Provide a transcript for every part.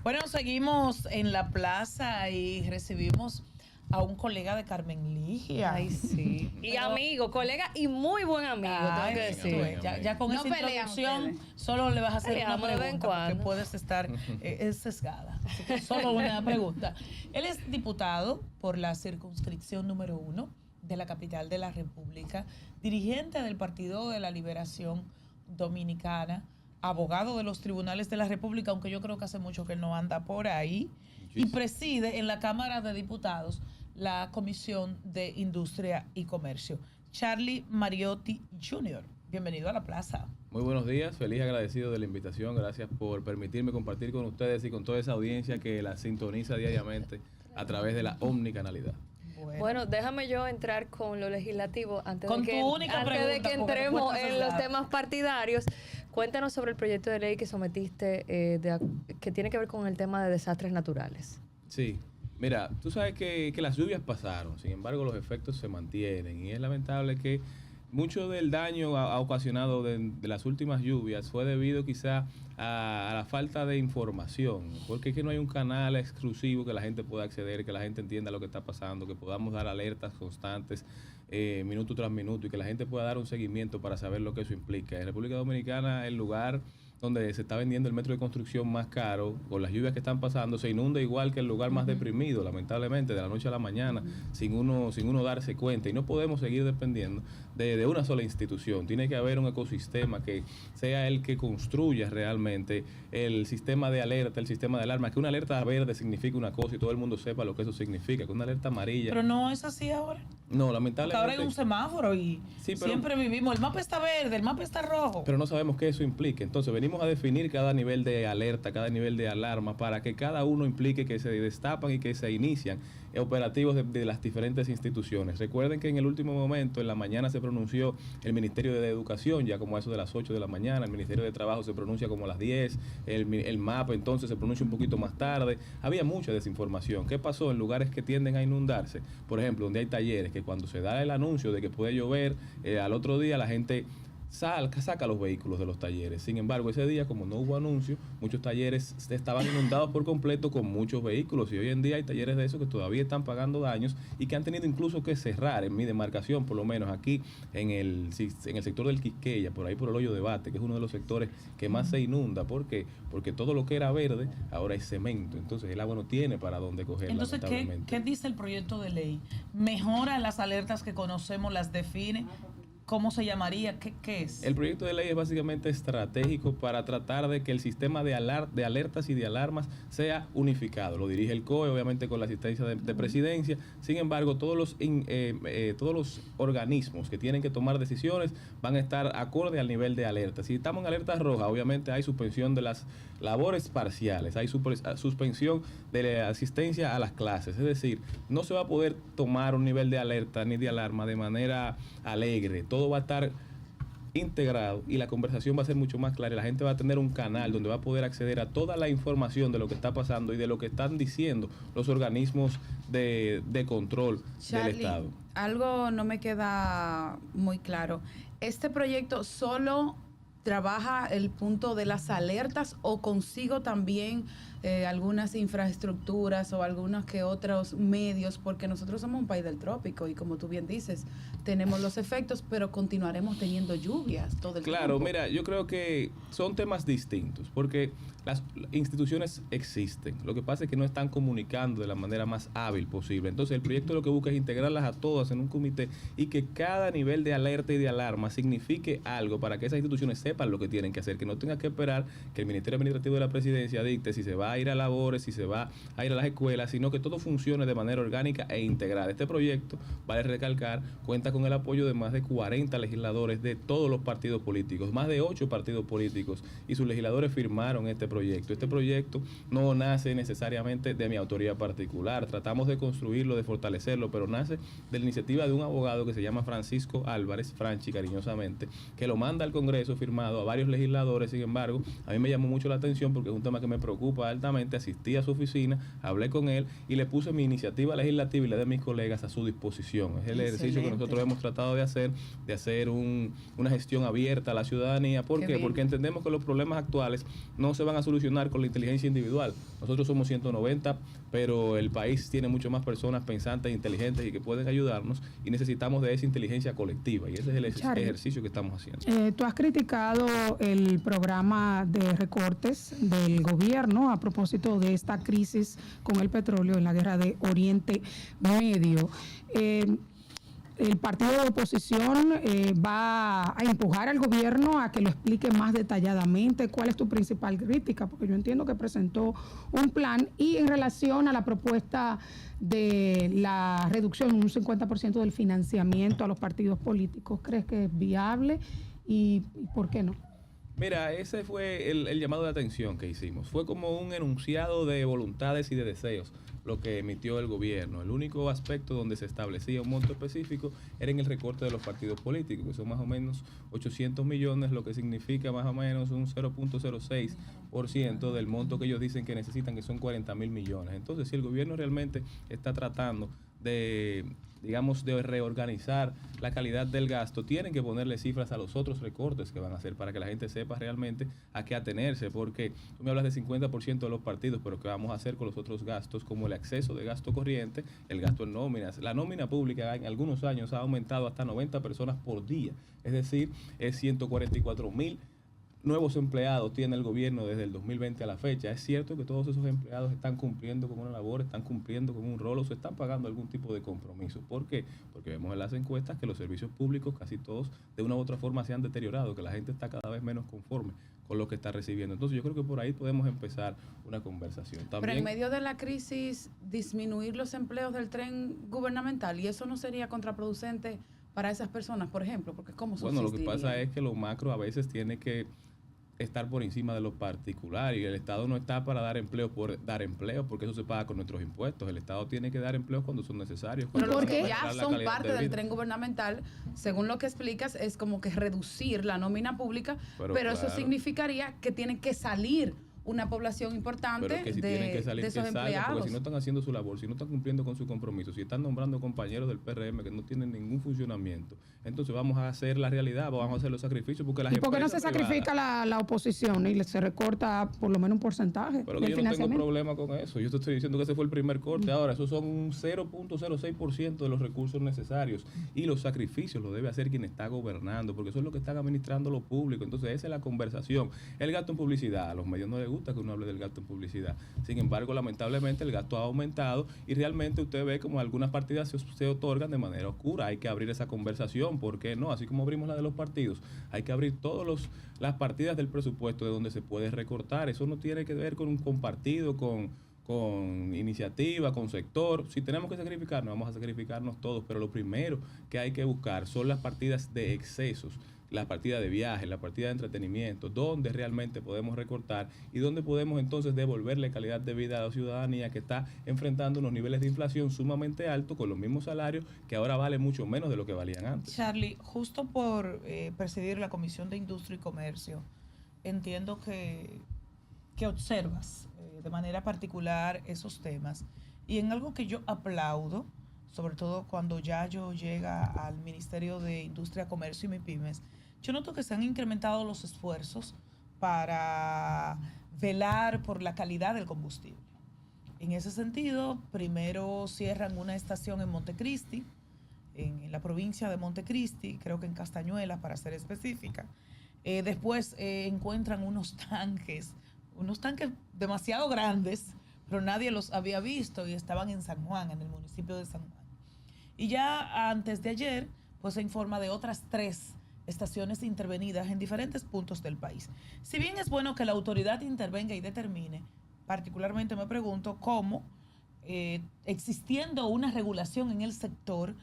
Bueno, seguimos en la plaza y recibimos a un colega de Carmen Ligia. Ay, sí. Y amigo, colega y muy buen amigo, tengo que decir. Ya con esa introducción solo le vas a hacer una pregunta porque puedes estar sesgada. Así que solo una pregunta. Él es diputado por la circunscripción número 1 de la capital de la República, dirigente del Partido de la Liberación Dominicana, abogado de los tribunales de la República, aunque yo creo que hace mucho que no anda por ahí, y preside en la Cámara de Diputados la Comisión de Industria y Comercio. Charlie Mariotti Jr., bienvenido a la plaza. Muy buenos días, feliz agradecido de la invitación, gracias por permitirme compartir con ustedes y con toda esa audiencia que la sintoniza diariamente a través de la omnicanalidad. Bueno, déjame yo entrar con lo legislativo antes de que entremos en los temas partidarios. Cuéntanos sobre el proyecto de ley que sometiste que tiene que ver con el tema de desastres naturales. Sí, mira, tú sabes que las lluvias pasaron, sin embargo los efectos se mantienen y es lamentable que mucho del daño ocasionado de las últimas lluvias fue debido quizá a la falta de información, porque es que no hay un canal exclusivo que la gente pueda acceder, que la gente entienda lo que está pasando, que podamos dar alertas constantes minuto tras minuto y que la gente pueda dar un seguimiento para saber lo que eso implica. En República Dominicana, el lugar donde se está vendiendo el metro de construcción más caro, con las lluvias que están pasando, se inunda igual que el lugar más deprimido, lamentablemente, de la noche a la mañana, sin uno darse cuenta. Y no podemos seguir dependiendo de una sola institución. Tiene que haber un ecosistema que sea el que construya realmente el sistema de alerta, el sistema de alarma. Que una alerta verde significa una cosa y todo el mundo sepa lo que eso significa. Que una alerta amarilla... Pero no es así ahora. No, lamentablemente. Porque ahora hay un semáforo y siempre vivimos, el mapa está verde, el mapa está rojo. Pero no sabemos qué eso implica. Entonces venimos a definir cada nivel de alerta, cada nivel de alarma, para que cada uno implique que se destapan y que se inician operativos de las diferentes instituciones. Recuerden que en el último momento, en la mañana se pronunció el Ministerio de Educación, ya como a eso de las 8 de la mañana, el Ministerio de Trabajo se pronuncia como a las 10, el MAP entonces se pronuncia un poquito más tarde. Había mucha desinformación. ¿Qué pasó en lugares que tienden a inundarse? Por ejemplo, donde hay talleres, que cuando se da el anuncio de que puede llover, al otro día la gente saca los vehículos de los talleres. Sin embargo, ese día, como no hubo anuncio, muchos talleres estaban inundados por completo con muchos vehículos y hoy en día hay talleres de esos que todavía están pagando daños y que han tenido incluso que cerrar. En mi demarcación, por lo menos aquí en el sector del Quisqueya, por ahí por el Hoyo de Bate, que es uno de los sectores que más se inunda. ¿Por qué? Porque todo lo que era verde ahora es cemento, entonces el agua no tiene para dónde cogerla. Entonces, ¿qué dice el proyecto de ley? ¿Mejora las alertas que conocemos, las define? ¿Cómo se llamaría? ¿Qué es? El proyecto de ley es básicamente estratégico para tratar de que el sistema de alertas y de alarmas sea unificado. Lo dirige el COE, obviamente con la asistencia de presidencia. Sin embargo, todos los organismos que tienen que tomar decisiones van a estar acorde al nivel de alerta. Si estamos en alerta roja, obviamente hay suspensión de las labores parciales, hay suspensión de la asistencia a las clases. Es decir, no se va a poder tomar un nivel de alerta ni de alarma de manera alegre. Todo va a estar integrado y la conversación va a ser mucho más clara. La gente va a tener un canal donde va a poder acceder a toda la información de lo que está pasando y de lo que están diciendo los organismos de control Charlie, del Estado. Algo no me queda muy claro. ¿Este proyecto solo trabaja el punto de las alertas o consigo también algunas infraestructuras o algunos que otros medios? Porque nosotros somos un país del trópico y como tú bien dices, tenemos los efectos, pero continuaremos teniendo lluvias todo el tiempo. Claro, mira, yo creo que son temas distintos, porque las instituciones existen. Lo que pasa es que no están comunicando de la manera más hábil posible. Entonces el proyecto lo que busca es integrarlas a todas en un comité y que cada nivel de alerta y de alarma signifique algo para que esas instituciones sepan lo que tienen que hacer, que no tengan que esperar que el Ministerio Administrativo de la Presidencia dicte si se va a ir a labores, si se va a ir a las escuelas, sino que todo funcione de manera orgánica e integrada. Este proyecto, vale recalcar, cuenta con el apoyo de más de 40 legisladores de todos los partidos políticos, más de 8 partidos políticos, y sus legisladores firmaron este proyecto. Este proyecto no nace necesariamente de mi autoría particular, tratamos de construirlo, de fortalecerlo, pero nace de la iniciativa de un abogado que se llama Francisco Álvarez, Franchi cariñosamente, que lo manda al Congreso firmado llamado a varios legisladores. Sin embargo, a mí me llamó mucho la atención porque es un tema que me preocupa altamente. Asistí a su oficina, hablé con él y le puse mi iniciativa legislativa y la de mis colegas a su disposición. Es el ejercicio que nosotros hemos tratado de hacer una gestión abierta a la ciudadanía. ¿Por qué? Porque entendemos que los problemas actuales no se van a solucionar con la inteligencia individual. Nosotros somos 190, pero el país tiene mucho más personas pensantes, inteligentes y que pueden ayudarnos, y necesitamos de esa inteligencia colectiva, y ese es el ejercicio que estamos haciendo. Tú has criticado el programa de recortes del gobierno a propósito de esta crisis con el petróleo en la guerra de Oriente Medio. El partido de oposición va a empujar al gobierno a que lo explique más detalladamente. ¿Cuál es tu principal crítica? Porque yo entiendo que presentó un plan, y en relación a la propuesta de la reducción un 50% del financiamiento a los partidos políticos, ¿crees que es viable y por qué no? Mira, ese fue el llamado de atención que hicimos. Fue como un enunciado de voluntades y de deseos lo que emitió el gobierno. El único aspecto donde se establecía un monto específico era en el recorte de los partidos políticos, que son más o menos 800 millones, lo que significa más o menos un 0.06% del monto que ellos dicen que necesitan, que son 40.000 millones. Entonces, si el gobierno realmente está tratando de reorganizar la calidad del gasto, tienen que ponerle cifras a los otros recortes que van a hacer para que la gente sepa realmente a qué atenerse, porque tú me hablas de 50% de los partidos, pero ¿qué vamos a hacer con los otros gastos, como el exceso de gasto corriente, el gasto en nóminas? La nómina pública en algunos años ha aumentado hasta 90 personas por día, es decir, es 144.000 nuevos empleados tiene el gobierno desde el 2020 a la fecha. Es cierto que todos esos empleados están cumpliendo con una labor, están cumpliendo con un rol, o se están pagando algún tipo de compromiso. ¿Por qué? Porque vemos en las encuestas que los servicios públicos, casi todos, de una u otra forma se han deteriorado, que la gente está cada vez menos conforme con lo que está recibiendo. Entonces yo creo que por ahí podemos empezar una conversación. También, pero en medio de la crisis, disminuir los empleos del tren gubernamental, ¿y eso no sería contraproducente para esas personas, por ejemplo? Porque ¿cómo subsistiría? Bueno, lo que pasa es que lo macro a veces tiene que estar por encima de lo particular, y el Estado no está para dar empleo por dar empleo, porque eso se paga con nuestros impuestos. El Estado tiene que dar empleos cuando son necesarios. Pero porque ya son parte del tren gubernamental, según lo que explicas, es como que reducir la nómina pública, pero claro, eso significaría que tienen que salir una población importante de esos empleados. Porque si no están haciendo su labor, si no están cumpliendo con su compromiso, si están nombrando compañeros del PRM que no tienen ningún funcionamiento, entonces vamos a hacer la realidad, vamos a hacer los sacrificios. Porque las ¿Y por qué no se sacrifica la oposición y se recorta por lo menos un porcentaje? Pero yo no tengo problema con eso. Yo te estoy diciendo que ese fue el primer corte. Ahora, esos son un 0.06% de los recursos necesarios, y los sacrificios los debe hacer quien está gobernando, porque eso es lo que están administrando lo público. Entonces esa es la conversación. El gasto en publicidad, a los medios no les gusta que uno hable del gasto en publicidad. Sin embargo, lamentablemente el gasto ha aumentado, y realmente usted ve como algunas partidas se otorgan de manera oscura. Hay que abrir esa conversación. ¿Por qué no? Así como abrimos la de los partidos, hay que abrir todas las partidas del presupuesto de donde se puede recortar. Eso no tiene que ver con un compartido, con iniciativa, con sector. Si tenemos que sacrificarnos, vamos a sacrificarnos todos, pero lo primero que hay que buscar son las partidas de excesos, la partida de viajes, la partida de entretenimiento, donde realmente podemos recortar y donde podemos entonces devolverle calidad de vida a la ciudadanía que está enfrentando unos niveles de inflación sumamente altos con los mismos salarios que ahora valen mucho menos de lo que valían antes. Charlie, justo por presidir la Comisión de Industria y Comercio, entiendo que observas de manera particular esos temas, y en algo que yo aplaudo, sobre todo cuando Yayo llega al Ministerio de Industria, Comercio y MIPYMES, yo noto que se han incrementado los esfuerzos para velar por la calidad del combustible. En ese sentido, primero cierran una estación en Montecristi, en la provincia de Montecristi, creo que en Castañuelas, para ser específica. Después encuentran unos tanques demasiado grandes, pero nadie los había visto, y estaban en San Juan, en el municipio de San Juan. Y ya antes de ayer, pues se informa de otras 3 estaciones intervenidas en diferentes puntos del país. Si bien es bueno que la autoridad intervenga y determine, particularmente me pregunto cómo, existiendo una regulación en el sector,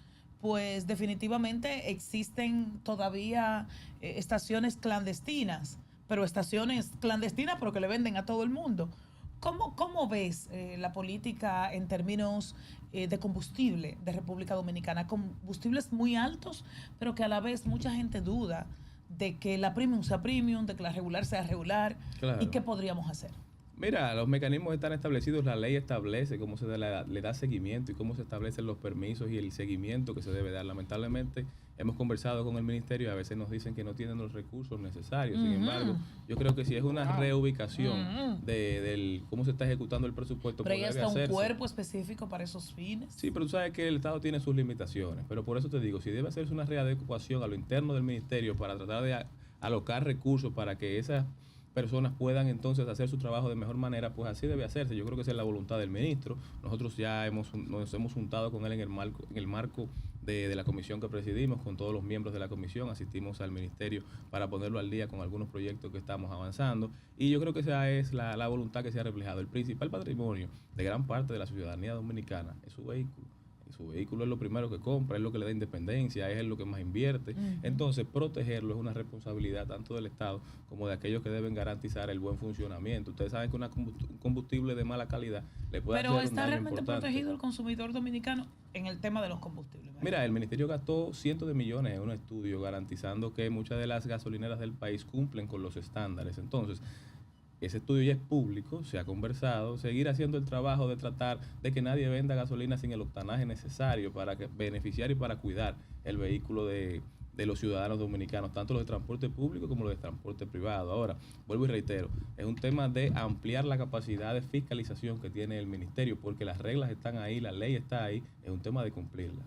pues definitivamente existen todavía estaciones clandestinas, pero que le venden a todo el mundo. ¿Cómo ves la política en términos de combustible de República Dominicana? Combustibles muy altos, pero que a la vez mucha gente duda de que la premium sea premium, de que la regular sea regular? Claro. ¿Y qué podríamos hacer? Mira, los mecanismos están establecidos, la ley establece cómo se le da seguimiento y cómo se establecen los permisos y el seguimiento que se debe dar. Lamentablemente hemos conversado con el ministerio y a veces nos dicen que no tienen los recursos necesarios. Sin embargo, yo creo que si es una reubicación de cómo se está ejecutando el presupuesto, pero ya está un cuerpo específico para esos fines. Sí, pero tú sabes que el Estado tiene sus limitaciones. Pero por eso te digo, si debe hacerse una readecuación a lo interno del ministerio para tratar de alocar recursos para que esas personas puedan entonces hacer su trabajo de mejor manera, pues así debe hacerse. Yo creo que esa es la voluntad del ministro. Nosotros ya nos hemos juntado con él en el marco de la comisión que presidimos, con todos los miembros de la comisión, asistimos al ministerio para ponerlo al día con algunos proyectos que estamos avanzando, y yo creo que esa es la voluntad que se ha reflejado. El principal patrimonio de gran parte de la ciudadanía dominicana es su vehículo. Su vehículo es lo primero que compra, es lo que le da independencia, es lo que más invierte. Entonces, protegerlo es una responsabilidad tanto del Estado como de aquellos que deben garantizar el buen funcionamiento. Ustedes saben que un combustible de mala calidad le puede hacer un daño importante. ¿Pero está realmente protegido el consumidor dominicano en el tema de los combustibles? Mira, el ministerio gastó cientos de millones en un estudio garantizando que muchas de las gasolineras del país cumplen con los estándares. Entonces, ese estudio ya es público, se ha conversado, seguir haciendo el trabajo de tratar de que nadie venda gasolina sin el octanaje necesario para beneficiar y para cuidar el vehículo de los ciudadanos dominicanos, tanto los de transporte público como los de transporte privado. Ahora, vuelvo y reitero, es un tema de ampliar la capacidad de fiscalización que tiene el ministerio, porque las reglas están ahí, la ley está ahí, es un tema de cumplirla.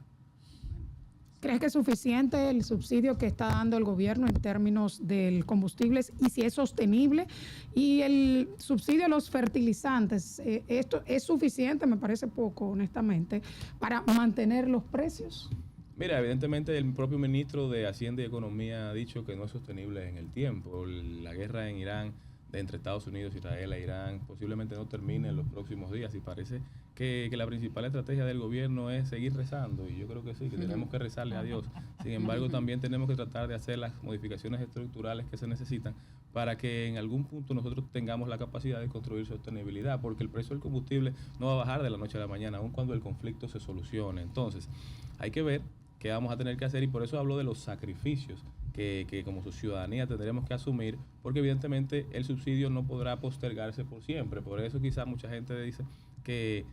¿Crees que es suficiente el subsidio que está dando el gobierno en términos del combustible y si es sostenible? Y el subsidio a los fertilizantes, ¿esto es suficiente? Me parece poco, honestamente, para mantener los precios. Mira, evidentemente el propio ministro de Hacienda y Economía ha dicho que no es sostenible en el tiempo. La guerra en Irán, entre Estados Unidos, Israel e Irán, posiblemente no termine en los próximos días, y parece que la principal estrategia del gobierno es seguir rezando, y yo creo que sí, que tenemos que rezarle a Dios. Sin embargo, también tenemos que tratar de hacer las modificaciones estructurales que se necesitan para que en algún punto nosotros tengamos la capacidad de construir sostenibilidad, porque el precio del combustible no va a bajar de la noche a la mañana, aun cuando el conflicto se solucione. Entonces, hay que ver qué vamos a tener que hacer, y por eso hablo de los sacrificios que como su ciudadanía tendremos que asumir, porque evidentemente el subsidio no podrá postergarse por siempre. Por eso quizás mucha gente dice que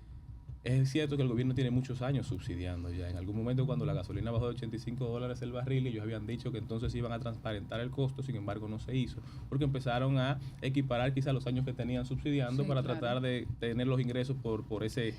es cierto que el gobierno tiene muchos años subsidiando ya. En algún momento, cuando la gasolina bajó de $85 el barril, ellos habían dicho que entonces iban a transparentar el costo, sin embargo no se hizo, porque empezaron a equiparar quizás los años que tenían subsidiando, sí, para tratar de tener los ingresos por ese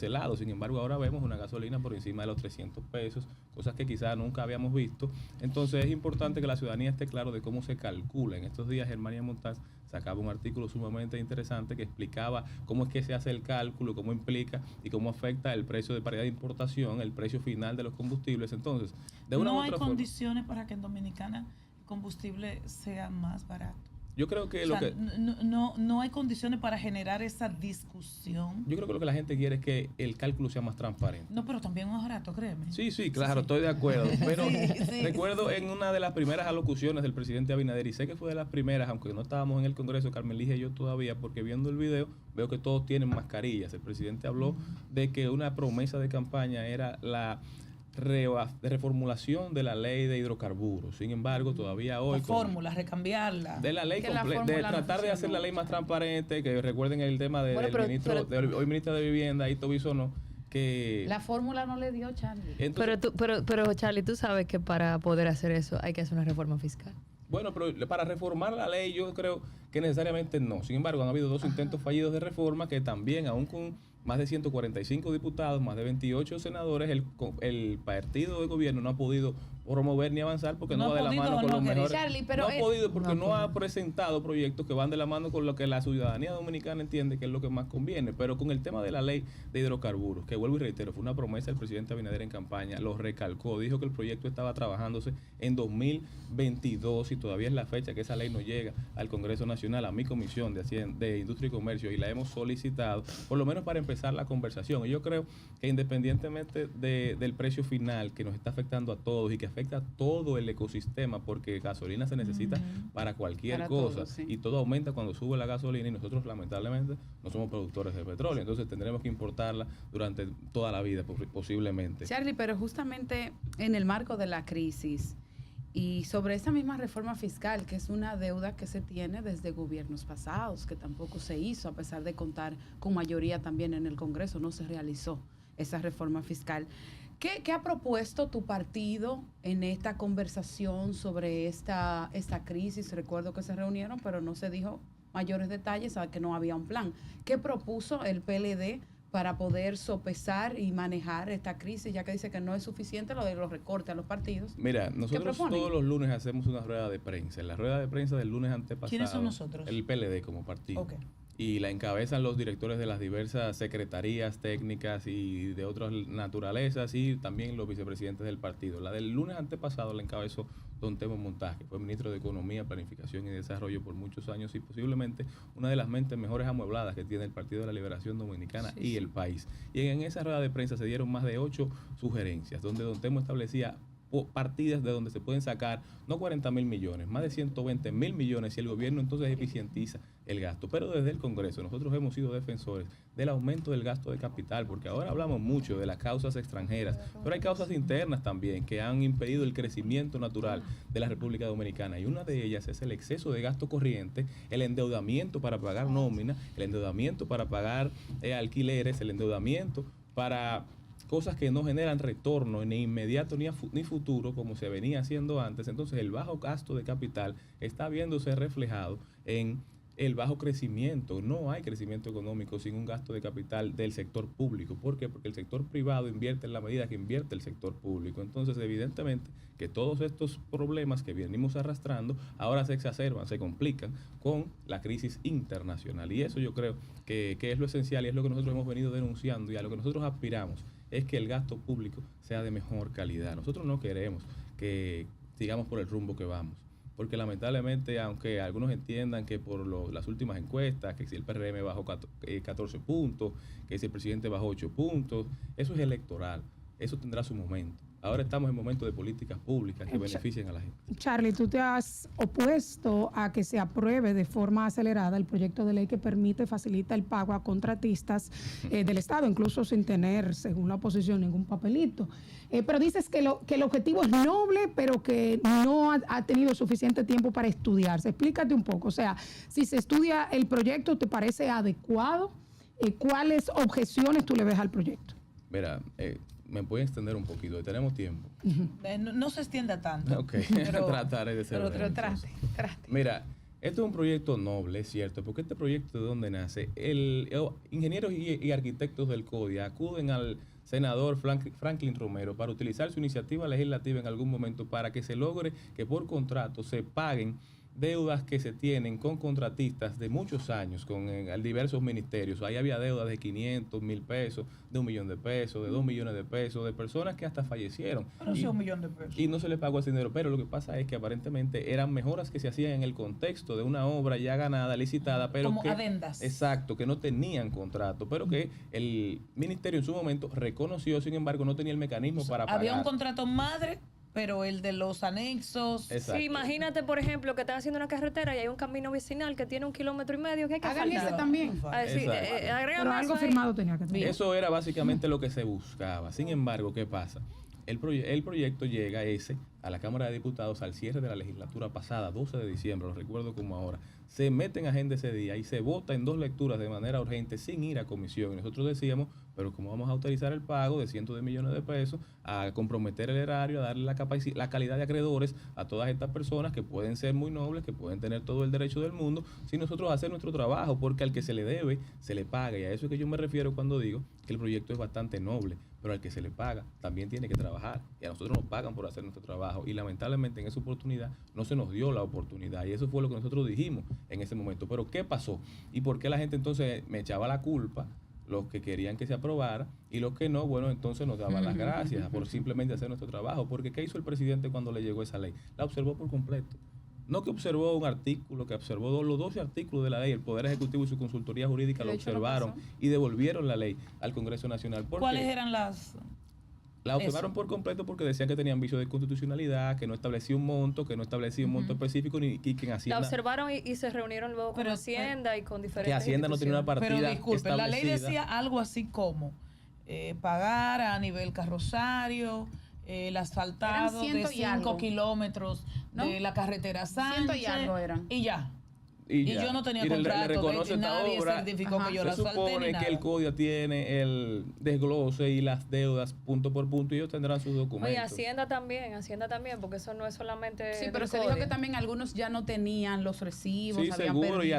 lado. Sin embargo, ahora vemos una gasolina por encima de los 300 pesos, cosas que quizás nunca habíamos visto. Entonces es importante que la ciudadanía esté claro de cómo se calcula. En estos días, Germania Montaz sacaba un artículo sumamente interesante que explicaba cómo es que se hace el cálculo, cómo implica y cómo afecta el precio de paridad de importación, el precio final de los combustibles. Entonces, de una u otra forma, ¿no hay condiciones para que en Dominicana el combustible sea más barato? Yo creo que no hay condiciones para generar esa discusión. Yo creo que lo que la gente quiere es que el cálculo sea más transparente. No, pero también más barato, créeme. Sí, claro, estoy de acuerdo. Pero recuerdo en una de las primeras alocuciones del presidente Abinader, y sé que fue de las primeras, aunque no estábamos en el Congreso, Carmen Ligia y yo todavía, porque viendo el video veo que todos tienen mascarillas. El presidente habló de que una promesa de campaña era la reformulación de la ley de hidrocarburos. Sin embargo, todavía hoy... recambiarla. De la ley completa, de tratar de hacer la ley más transparente, que recuerden el tema del hoy ministro de Vivienda, Ito Bisonó, que... La fórmula no le dio Charlie. Entonces, pero Charlie, tú sabes que para poder hacer eso hay que hacer una reforma fiscal. Bueno, pero para reformar la ley yo creo que necesariamente no. Sin embargo, han habido 2 intentos fallidos de reforma que también, aún con más de 145 diputados, más de 28 senadores, el partido de gobierno no ha podido promover ni avanzar porque no va de la mano con los mejores. Charlie, pero no ha podido porque no ha presentado proyectos que van de la mano con lo que la ciudadanía dominicana entiende que es lo que más conviene. Pero con el tema de la ley de hidrocarburos, que vuelvo y reitero, fue una promesa del presidente Abinader en campaña, lo recalcó, dijo que el proyecto estaba trabajándose en 2022 y todavía es la fecha que esa ley no llega al Congreso Nacional, a mi comisión de Industria y Comercio, y la hemos solicitado, por lo menos para empezar la conversación. Y yo creo que independientemente del precio final que nos está afectando a todos y que afecta a todo el ecosistema, porque gasolina se necesita para cualquier cosa, todo, sí. Y todo aumenta cuando sube la gasolina, y nosotros lamentablemente no somos productores de petróleo, entonces tendremos que importarla durante toda la vida posiblemente. Charlie, pero justamente en el marco de la crisis Y sobre esa misma reforma fiscal, que es una deuda que se tiene desde gobiernos pasados, que tampoco se hizo, a pesar de contar con mayoría también en el Congreso, no se realizó esa reforma fiscal. ¿Qué ha propuesto tu partido en esta conversación sobre esta crisis? Recuerdo que se reunieron, pero no se dijo mayores detalles, a que no había un plan. ¿Qué propuso el PLD para poder sopesar y manejar esta crisis, ya que dice que no es suficiente lo de los recortes a los partidos? Mira, nosotros todos los lunes hacemos una rueda de prensa. En la rueda de prensa del lunes antepasado, ¿quiénes son nosotros? El PLD como partido. Okay. Y la encabezan los directores de las diversas secretarías técnicas y de otras naturalezas, y también los vicepresidentes del partido. La del lunes antepasado la encabezó don Temo Montaje, fue ministro de Economía, Planificación y Desarrollo por muchos años y posiblemente una de las mentes mejores amuebladas que tiene el Partido de la Liberación Dominicana y el país. Y en esa rueda de prensa se dieron más de 8 sugerencias, donde don Temo establecía partidas de donde se pueden sacar no 40.000 millones, más de 120.000 millones si el gobierno entonces eficientiza el gasto. Pero desde el Congreso nosotros hemos sido defensores del aumento del gasto de capital, porque ahora hablamos mucho de las causas extranjeras, pero hay causas internas también que han impedido el crecimiento natural de la República Dominicana, y una de ellas es el exceso de gasto corriente, el endeudamiento para pagar nómina, el endeudamiento para pagar alquileres, el endeudamiento para cosas que no generan retorno ni inmediato ni futuro, como se venía haciendo antes. Entonces el bajo gasto de capital está viéndose reflejado en el bajo crecimiento. No hay crecimiento económico sin un gasto de capital del sector público. ¿Por qué? Porque el sector privado invierte en la medida que invierte el sector público. Entonces, evidentemente, que todos estos problemas que venimos arrastrando ahora se exacerban, se complican con la crisis internacional. Y eso yo creo que es lo esencial y es lo que nosotros hemos venido denunciando, y a lo que nosotros aspiramos es que el gasto público sea de mejor calidad. Nosotros no queremos que sigamos por el rumbo que vamos, porque lamentablemente, aunque algunos entiendan que por las últimas encuestas, que si el PRM bajó 14 puntos, que si el presidente bajó 8 puntos, eso es electoral, eso tendrá su momento. Ahora estamos en momentos de políticas públicas que beneficien a la gente. Charlie, tú te has opuesto a que se apruebe de forma acelerada el proyecto de ley que facilita el pago a contratistas del Estado, incluso sin tener, según la oposición, ningún papelito. Pero dices que el objetivo es noble, pero que no ha tenido suficiente tiempo para estudiarse. Explícate un poco. O sea, si se estudia el proyecto, ¿te parece adecuado? ¿Cuáles objeciones tú le ves al proyecto? Mira, me puedo extender un poquito, tenemos tiempo. No se extienda tanto. Ok, trataré de ser. Pero trate. Mira, esto es un proyecto noble, es cierto, porque este proyecto, ¿de dónde nace? Ingenieros y arquitectos del CODIA acuden al senador Franklin Romero para utilizar su iniciativa legislativa en algún momento para que se logre que por contrato se paguen deudas que se tienen con contratistas de muchos años, con diversos ministerios. Ahí había deudas de 500,000 pesos, de 1 millón de pesos, de 2 millones de pesos, de personas que hasta fallecieron. Pero sí, 1 millón de pesos. Y no se les pagó ese dinero. Pero lo que pasa es que aparentemente eran mejoras que se hacían en el contexto de una obra ya ganada, licitada, pero como adendas. Exacto, que no tenían contrato, pero que el ministerio en su momento reconoció, sin embargo, no tenía el mecanismo para pagar. Había un contrato madre, pero el de los anexos. Exacto. Sí, imagínate, por ejemplo, que están haciendo una carretera y hay un camino vecinal que tiene 1,5 kilómetros que hay que hagan ese también. Pero algo firmado tenía que tener. Eso era básicamente lo que se buscaba. Sin embargo, ¿qué pasa? El proyecto llega a la Cámara de Diputados al cierre de la legislatura pasada, 12 de diciembre, lo recuerdo como ahora. Se mete en agenda ese día y se vota en 2 lecturas de manera urgente sin ir a comisión. Y nosotros decíamos, pero ¿cómo vamos a autorizar el pago de cientos de millones de pesos, a comprometer el erario, a darle la calidad de acreedores a todas estas personas que pueden ser muy nobles, que pueden tener todo el derecho del mundo, sin nosotros hacer nuestro trabajo? Porque al que se le debe, se le paga. Y a eso es que yo me refiero cuando digo que el proyecto es bastante noble, pero al que se le paga también tiene que trabajar. Y a nosotros nos pagan por hacer nuestro trabajo. Y lamentablemente en esa oportunidad no se nos dio la oportunidad. Y eso fue lo que nosotros dijimos en ese momento. Pero ¿qué pasó? ¿Y por qué la gente entonces me echaba la culpa? Los que querían que se aprobara, y los que no, bueno, entonces nos daban las gracias por simplemente hacer nuestro trabajo. Porque ¿qué hizo el presidente cuando le llegó esa ley? La observó por completo. No que observó un artículo, que observó los 12 artículos de la ley. El Poder Ejecutivo y su consultoría jurídica lo observaron y devolvieron la ley al Congreso Nacional. ¿Cuáles eran las...? La observaron por completo porque decían que tenían vicio de constitucionalidad, que no establecía un monto, que no establecía un monto específico, ni quien Hacienda... La observaron y se reunieron luego con Hacienda y con diferentes... Que Hacienda no tenía una partida Pero disculpe, la ley decía algo así como pagar a nivel carrosario, el asfaltado de 5 kilómetros, ¿no?, de la carretera Sánchez. 100 y algo eran. Y ya. Y yo no tenía contrato, nadie certificó que yo la asfalté. Se supone que el CODIA tiene el desglose y las deudas punto por punto y ellos tendrán sus documentos. Oye, Hacienda también, porque eso no es solamente. Sí, pero se dijo que también algunos ya no tenían los recibos, sí, habían seguro, y perdido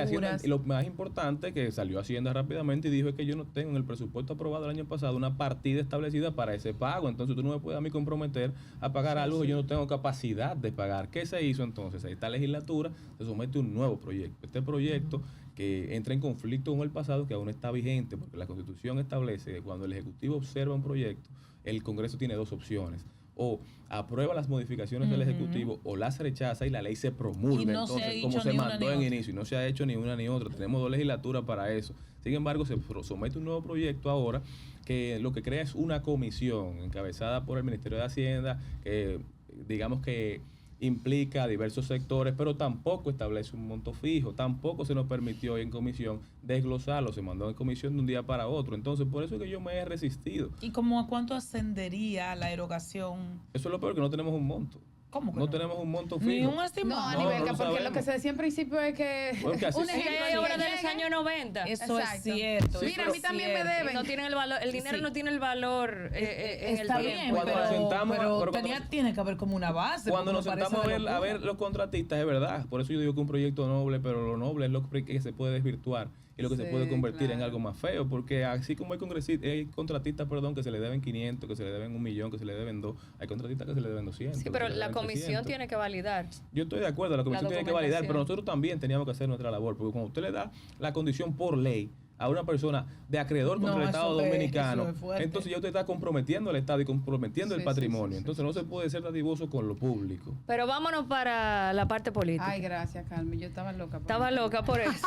Hacienda, y lo más importante que salió Hacienda rápidamente y dijo es que yo no tengo en el presupuesto aprobado el año pasado una partida establecida para ese pago, entonces tú no me puedes a mí comprometer a pagar algo que yo no tengo capacidad de pagar. ¿Qué se hizo entonces? A esta legislatura se somete un nuevo proyecto. Este proyecto que entra en conflicto con el pasado, que aún está vigente, porque la Constitución establece que cuando el Ejecutivo observa un proyecto, el Congreso tiene dos opciones: o aprueba las modificaciones del Ejecutivo o las rechaza y la ley se promulga. Y no entonces, como se mandó en inicio, y no se ha hecho ni una ni otra. Tenemos dos legislaturas para eso. Sin embargo, se somete un nuevo proyecto ahora que lo que crea es una comisión encabezada por el Ministerio de Hacienda, que digamos que implica a diversos sectores, pero tampoco establece un monto fijo, tampoco se nos permitió en comisión desglosarlo, se mandó en comisión de un día para otro. Entonces, por eso es que yo me he resistido. ¿Y cómo a cuánto ascendería la erogación? Eso es lo peor, que no tenemos un monto. ¿Cómo que no tenemos un monto fijo? Ni un estimado. No, Anibelka, porque lo que se decía en principio es que un ejemplo obra de los años 90. Eso Exacto. Es cierto. Sí, mira, a mí también me deben. No tienen el valor, el dinero no tiene el valor en el Está tiempo. bien, pero tiene que haber como una base. Cuando nos sentamos a ver los contratistas, es verdad. Por eso yo digo que un proyecto noble, pero lo noble es lo que se puede desvirtuar y lo que se puede convertir en algo más feo, porque así como hay contratistas, que se le deben 500, que se le deben 1 millón, que se le deben 2, hay contratistas que se le deben 200. Sí, pero la comisión tiene que validar. Yo estoy de acuerdo, la comisión tiene que validar, pero nosotros también teníamos que hacer nuestra labor, porque cuando usted le da la condición por ley a una persona de acreedor contra el Estado dominicano, entonces ya usted está comprometiendo al Estado y comprometiendo el patrimonio. Entonces no se puede ser dadivoso con lo público. Pero vámonos para la parte política. Ay, gracias, Carmen. Yo estaba loca. Estaba loca por eso.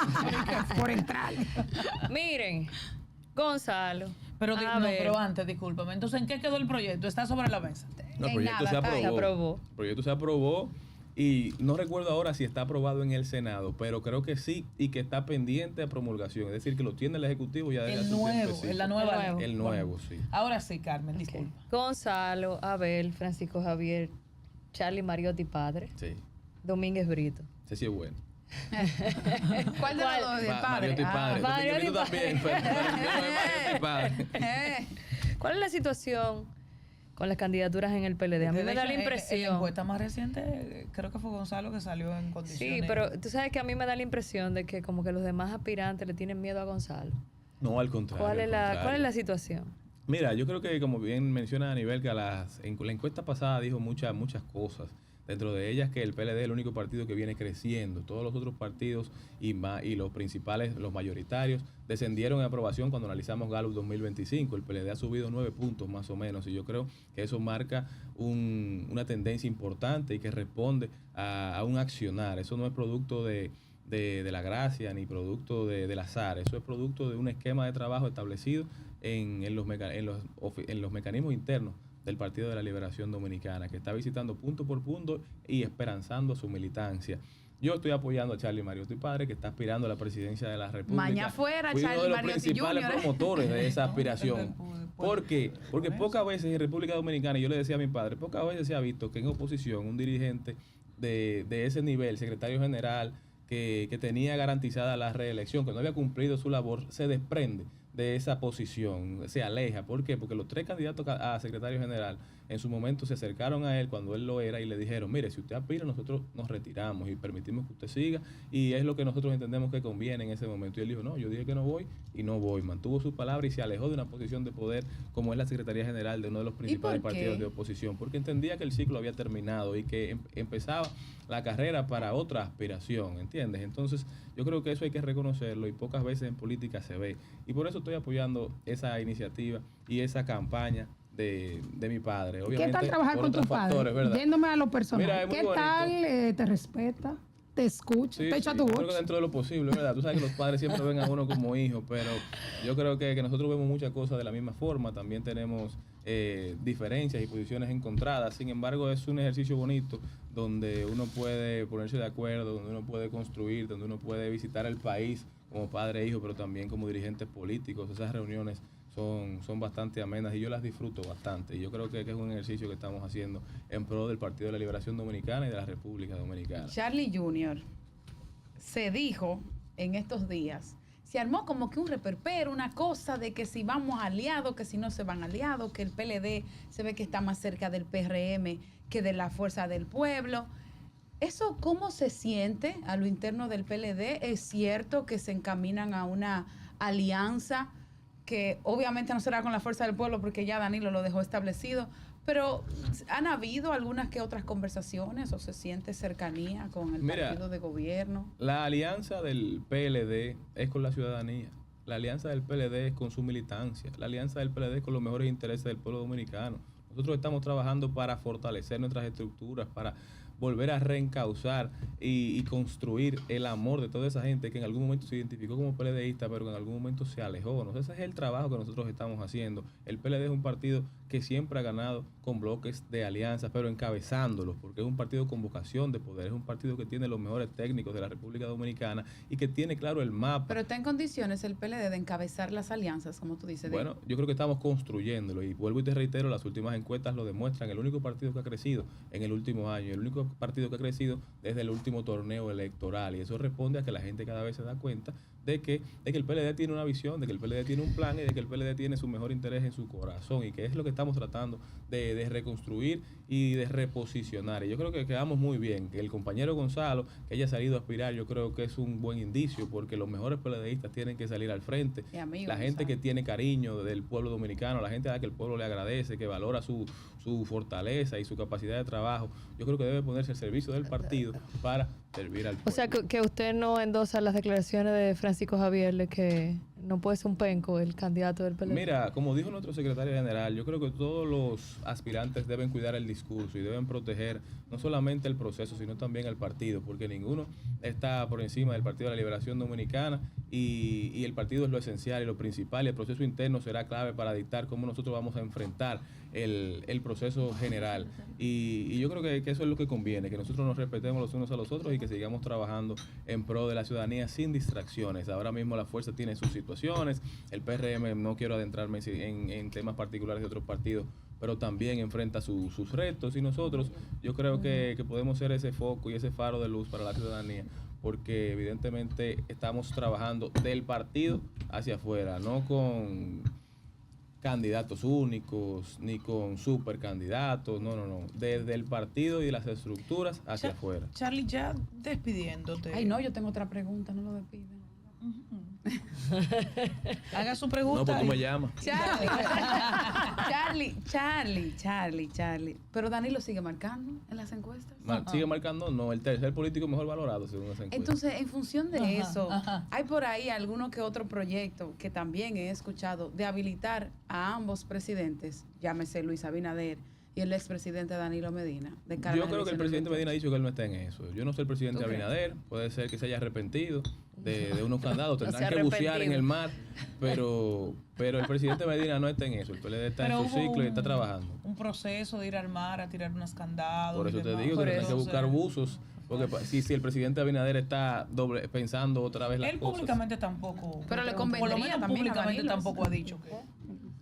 Por entrar. Miren, Gonzalo. Pero antes, discúlpame. Entonces, ¿en qué quedó el proyecto? ¿Está sobre la mesa? No, el proyecto se aprobó. El proyecto se aprobó. Y no recuerdo ahora si está aprobado en el Senado, pero creo que sí y que está pendiente de promulgación. Es decir, que lo tiene el Ejecutivo ya desde hace un tiempecito. La nueva ley. El nuevo, sí. Ahora sí, Carmen, disculpa. Gonzalo, Abel, Francisco Javier, Charlie Mariotti padre. Sí. Domínguez Brito. Ese sí es bueno. ¿Cuál de los dos? El padre. Mariotti padre. Domínguez Brito también, pero Mariotti padre. ¿Cuál es la situación con las candidaturas en el PLD? A mí me da la impresión. En la encuesta más reciente, creo que fue Gonzalo que salió en condiciones. Sí, pero tú sabes que a mí me da la impresión de que como que los demás aspirantes le tienen miedo a Gonzalo. No, al contrario. ¿Cuál es la situación? Mira, yo creo que como bien menciona Anibelka, en la encuesta pasada dijo muchas cosas. Dentro de ellas que el PLD es el único partido que viene creciendo. Todos los otros partidos y los principales, los mayoritarios, descendieron en aprobación cuando analizamos Gallup 2025. El PLD ha subido 9 puntos más o menos y yo creo que eso marca una tendencia importante y que responde a un accionar. Eso no es producto de la gracia ni producto del azar. Eso es producto de un esquema de trabajo establecido en los mecanismos internos del Partido de la Liberación Dominicana, que está visitando punto por punto y esperanzando su militancia. Yo estoy apoyando a Charlie Mariotti padre, que está aspirando a la presidencia de la República. Mañana fuera, Fui Charlie uno de los Mariotti principales Jr. promotores de esa aspiración. ¿Por qué? Porque pocas veces en República Dominicana, y yo le decía a mi padre, pocas veces se ha visto que en oposición un dirigente de ese nivel, secretario general, que tenía garantizada la reelección, que no había cumplido su labor, se desprende de esa posición, se aleja. ¿Por qué? Porque los 3 candidatos a secretario general en su momento se acercaron a él cuando él lo era y le dijeron, mire, si usted aspira, nosotros nos retiramos y permitimos que usted siga y es lo que nosotros entendemos que conviene en ese momento. Y él dijo, no, yo dije que no voy y no voy. Mantuvo su palabra y se alejó de una posición de poder como es la Secretaría General de uno de los principales partidos de oposición, porque entendía que el ciclo había terminado y que empezaba la carrera para otra aspiración, ¿entiendes? Entonces, yo creo que eso hay que reconocerlo y pocas veces en política se ve. Y por eso estoy apoyando esa iniciativa y esa campaña de mi padre. Obviamente, ¿qué tal trabajar con tu padre? Yéndome a lo personal. Mira, ¿Qué tal te respeta? Te escucha, te echa tu voz. Creo que dentro de lo posible, ¿verdad? Tú sabes que los padres siempre ven a uno como hijo, pero yo creo que nosotros vemos muchas cosas de la misma forma. También tenemos diferencias y posiciones encontradas. Sin embargo, es un ejercicio bonito donde uno puede ponerse de acuerdo, donde uno puede construir, donde uno puede visitar el país como padre e hijo, pero también como dirigentes políticos. Esas reuniones son bastante amenas y yo las disfruto bastante. Y yo creo que es un ejercicio que estamos haciendo en pro del Partido de la Liberación Dominicana y de la República Dominicana. Charlie Jr. se dijo en estos días, se armó como que un reperpero, una cosa de que si vamos aliados, que si no se van aliados, que el PLD se ve que está más cerca del PRM que de la Fuerza del Pueblo. ¿Eso cómo se siente a lo interno del PLD? ¿Es cierto que se encaminan a una alianza que obviamente no será con la Fuerza del Pueblo porque ya Danilo lo dejó establecido, pero han habido algunas que otras conversaciones o se siente cercanía con el partido de gobierno? La alianza del PLD es con la ciudadanía. La alianza del PLD es con su militancia. La alianza del PLD es con los mejores intereses del pueblo dominicano. Nosotros estamos trabajando para fortalecer nuestras estructuras, para volver a reencauzar y construir el amor de toda esa gente que en algún momento se identificó como PLDista, pero que en algún momento se alejó. ¿No? Ese es el trabajo que nosotros estamos haciendo. El PLD es un partido que siempre ha ganado con bloques de alianzas, pero encabezándolos, porque es un partido con vocación de poder, es un partido que tiene los mejores técnicos de la República Dominicana y que tiene claro el mapa. Pero está en condiciones el PLD de encabezar las alianzas, como tú dices. Bueno, yo creo que estamos construyéndolo y vuelvo y te reitero, las últimas encuestas lo demuestran. El único partido que ha crecido en el último año, el único partido que ha crecido desde el último torneo electoral, y eso responde a que la gente cada vez se da cuenta de que el PLD tiene una visión, de que el PLD tiene un plan y de que el PLD tiene su mejor interés en su corazón, y que es lo que estamos tratando de reconstruir y de reposicionar. Y yo creo que quedamos muy bien, que el compañero Gonzalo, que haya salido a aspirar, yo creo que es un buen indicio, porque los mejores PLDistas tienen que salir al frente. La gente que tiene cariño del pueblo dominicano, la gente a la que el pueblo le agradece, que valora su fortaleza y su capacidad de trabajo, yo creo que debe ponerse al servicio del partido para servir al pueblo. O sea, que usted no endosa las declaraciones de Francisco Javier de que no puede ser un penco el candidato del PLD. Mira, como dijo nuestro secretario general, yo creo que todos los aspirantes deben cuidar el discurso y deben proteger no solamente el proceso, sino también el partido, porque ninguno está por encima del Partido de la Liberación Dominicana y el partido es lo esencial y lo principal, y el proceso interno será clave para dictar cómo nosotros vamos a enfrentar el proceso general. Y yo creo que eso es lo que conviene, que nosotros nos respetemos los unos a los otros y que sigamos trabajando en pro de la ciudadanía sin distracciones. Ahora mismo la fuerza tiene sus situaciones, el PRM, no quiero adentrarme en temas particulares de otros partidos, pero también enfrenta sus retos, y nosotros yo creo que podemos ser ese foco y ese faro de luz para la ciudadanía, porque evidentemente estamos trabajando del partido hacia afuera, no con candidatos únicos, ni con supercandidatos, no, desde el partido y las estructuras hacia afuera. Charlie, ya despidiéndote. Ay, no, yo tengo otra pregunta, no lo despiden. Haga su pregunta. No, pues tú me llamas. Charlie. Pero Danilo sigue marcando en las encuestas. Sigue marcando, no, el tercer político mejor valorado según esa encuesta. Entonces, en función de eso, hay por ahí alguno que otro proyecto que también he escuchado de habilitar a ambos presidentes, llámese Luis Abinader y el expresidente Danilo Medina. Yo creo que el presidente Medina ha dicho que él no está en eso. Yo no soy el presidente Abinader, puede ser que se haya arrepentido de unos candados, tendrán que bucear en el mar, pero el presidente Medina no está en eso. El PLD está en su ciclo y está trabajando. Un proceso de ir al mar a tirar unos candados. Por eso te digo que tendrán que buscar buzos. Porque si el presidente Abinader está pensando otra vez las cosas. Él públicamente tampoco. Pero le convendría, por lo menos también públicamente tampoco ha dicho que.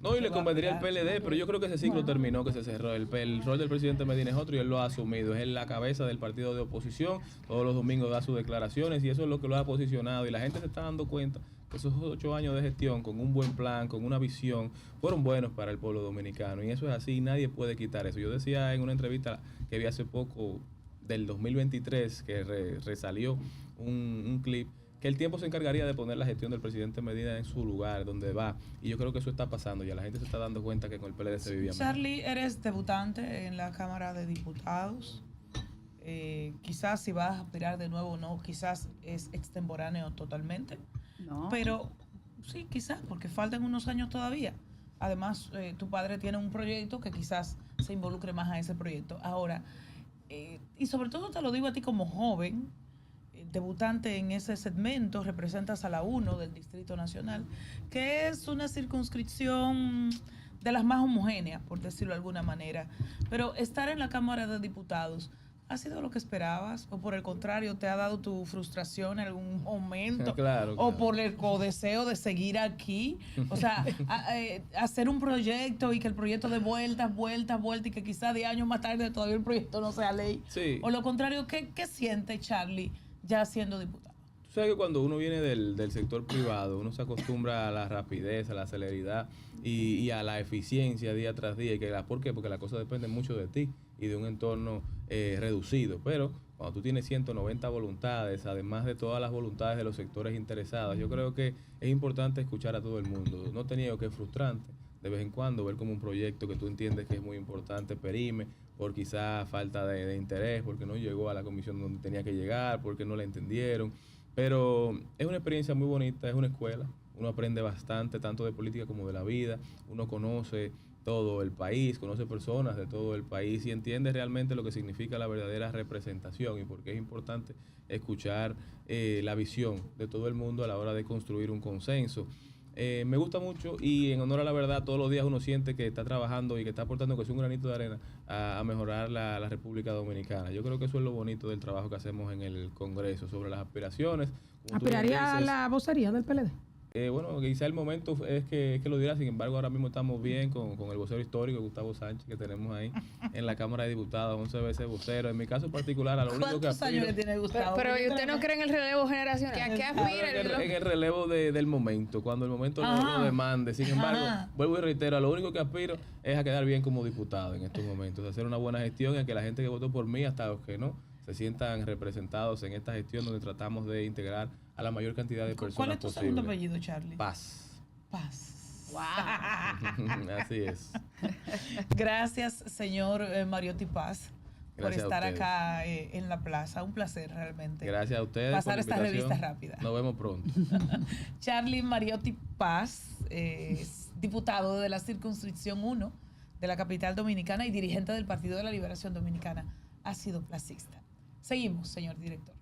No, y le convendría al PLD, pero yo creo que ese ciclo terminó, que se cerró. El rol del presidente Medina es otro y él lo ha asumido. Es la cabeza del partido de oposición. Todos los domingos da sus declaraciones y eso es lo que lo ha posicionado. Y la gente se está dando cuenta que esos 8 años de gestión, con un buen plan, con una visión, fueron buenos para el pueblo dominicano. Y eso es así, nadie puede quitar eso. Yo decía en una entrevista que vi hace poco del 2023, que resalió un clip, que el tiempo se encargaría de poner la gestión del presidente Medina en su lugar, donde va. Y yo creo que eso está pasando. Ya la gente se está dando cuenta que con el PLD se vivía Charlie, eres debutante en la Cámara de Diputados. Quizás si vas a aspirar de nuevo o no, quizás es extemporáneo totalmente. No. Pero sí, quizás, porque faltan unos años todavía. Además, tu padre tiene un proyecto que quizás se involucre más a ese proyecto. Ahora, y sobre todo te lo digo a ti como joven, debutante en ese segmento, representas a la 1 del Distrito Nacional, que es una circunscripción de las más homogéneas, por decirlo de alguna manera. Pero estar en la Cámara de Diputados, ¿ha sido lo que esperabas? ¿O por el contrario, te ha dado tu frustración en algún momento? Claro. ¿O por el deseo de seguir aquí? O sea, hacer un proyecto y que el proyecto dé vueltas y que quizás 10 años más tarde todavía el proyecto no sea ley. Sí. O lo contrario, ¿qué siente Charlie ya siendo diputado? Tú sabes que cuando uno viene del sector privado, uno se acostumbra a la rapidez, a la celeridad y a la eficiencia día tras día. ¿Por qué? Porque la cosa depende mucho de ti y de un entorno reducido. Pero cuando tú tienes 190 voluntades, además de todas las voluntades de los sectores interesados, yo creo que es importante escuchar a todo el mundo. No te niego que es frustrante de vez en cuando ver como un proyecto que tú entiendes que es muy importante perime por quizá falta de interés, porque no llegó a la comisión donde tenía que llegar, porque no la entendieron. Pero es una experiencia muy bonita, es una escuela. Uno aprende bastante, tanto de política como de la vida. Uno conoce todo el país, conoce personas de todo el país y entiende realmente lo que significa la verdadera representación y por qué es importante escuchar la visión de todo el mundo a la hora de construir un consenso. Me gusta mucho y en honor a la verdad todos los días uno siente que está trabajando y que está aportando que es un granito de arena a mejorar la República Dominicana. Yo creo que eso es lo bonito del trabajo que hacemos en el Congreso sobre las aspiraciones. ¿Aspiraría a la vocería del PLD? Bueno, quizá el momento es que lo dirá, sin embargo ahora mismo estamos bien con el vocero histórico Gustavo Sánchez que tenemos ahí en la Cámara de Diputados, 11 veces vocero. En mi caso particular, a lo único que ¿Cuántos años le tiene Gustavo? Pero ¿usted no cree en el relevo generacional? ¿A qué aspira? En el relevo del momento, cuando el momento lo demande. Sin embargo, vuelvo y reitero, a lo único que aspiro es a quedar bien como diputado en estos momentos, hacer una buena gestión y a que la gente que votó por mí, hasta los que no, se sientan representados en esta gestión donde tratamos de integrar a la mayor cantidad de personas ¿Cuál es tu posible. segundo apellido, Charlie? Paz. Paz. Wow. Así es. Gracias, señor Mariotti Paz, por Gracias estar acá en la plaza. Un placer realmente. Gracias a ustedes. Pasar por la esta invitación. revista rápida. Nos vemos pronto. Charlie Mariotti Paz es diputado de la circunscripción 1 de la capital dominicana y dirigente del Partido de la Liberación Dominicana. Ha sido placista. Seguimos, señor director.